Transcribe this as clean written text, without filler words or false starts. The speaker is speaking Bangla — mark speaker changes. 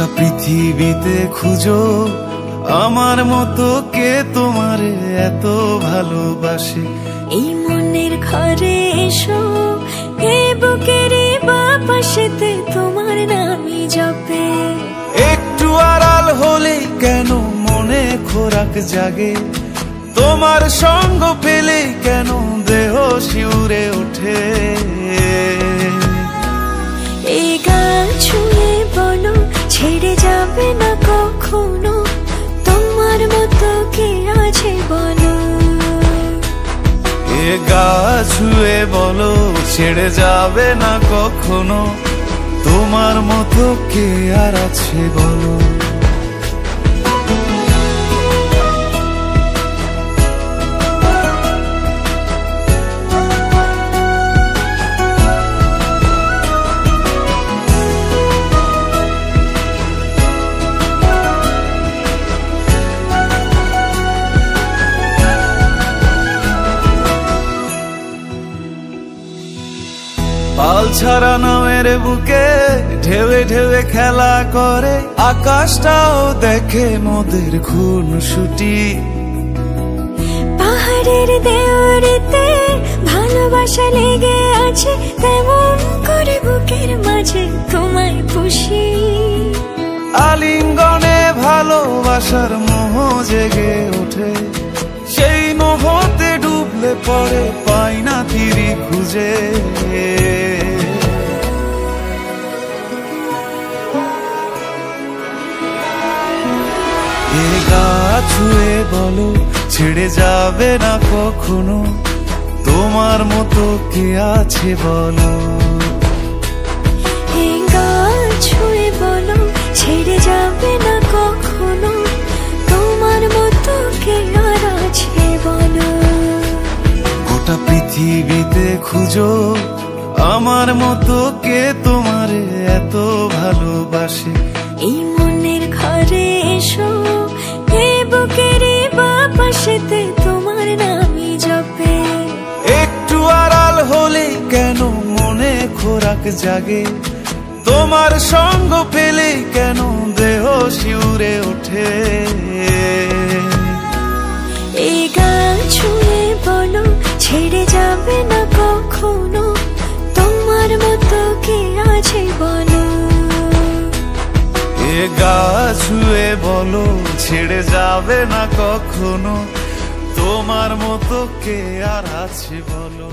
Speaker 1: গোটা পৃথিবীতে খুঁজো আমার মতো কে তোমারে এত ভালোবাসে।
Speaker 2: এই মনের ঘরে এসো, এ বুকের বাপাশেতে তোমার নামই জপে।
Speaker 1: একটু আড়াল হলে কেন মনে খোরাক জাগে, তোমার সঙ্গ পেলে কেন দেহ শিউরে ওঠে।
Speaker 2: এই গান ছুঁয়ে বলো ছেড়ে যাবে না কখনো, তোমার মতো কে আছে বলো।
Speaker 1: এ গা ছুঁয়ে বলো ছেড়ে যাবে না কখনো, তোমার মতো কে আর আছে বলো। পাল ছাড়া নামের বুকে ঢেউে ঢেউে খেলা করে, আকাশটাও দেখে মোদের খুনসুটি।
Speaker 2: পাহাড়ের দেওয়ারিতে ভালোবাসা লেগে আছে, তেমন করে বুকের মাঝে তোমায় পুষি।
Speaker 1: আলিঙ্গনে ভালোবাসার মোহ জেগে ওঠে, সেই মোহতে ডুবলে পড়ে পাই না তীরি খুঁজে। এ গা ছুঁয়ে বলো ছেড়ে যাবে না কখনো, তোমার মতো কে আছে বলো।
Speaker 2: এই গা ছুঁয়ে বলো ছেড়ে যাবে না কখনো, তোমার মতো কে আর আছে বলো।
Speaker 1: গোটা পৃথিবীতে খুঁজো আমার মতো কে তোমারে এত ভালোবাসে।
Speaker 2: এই মনের ঘরে এসো, এ বুকের বাপাশেতে তোমার নামই জপে।
Speaker 1: একটু আড়াল হলে কেন মনে খোরাক জাগে, তোমার সঙ্গ পেলে কেন দেহ শিউরে ওঠে।
Speaker 2: এই গান ছুঁয়ে বলো ছেড়ে যাবে না কখনো, তোমার মতো কে আছে বলো।
Speaker 1: এ গা ছুঁয়ে বলো ছেড়ে যাবে না কখনো, তোমার মতো কে আর আছে বলো।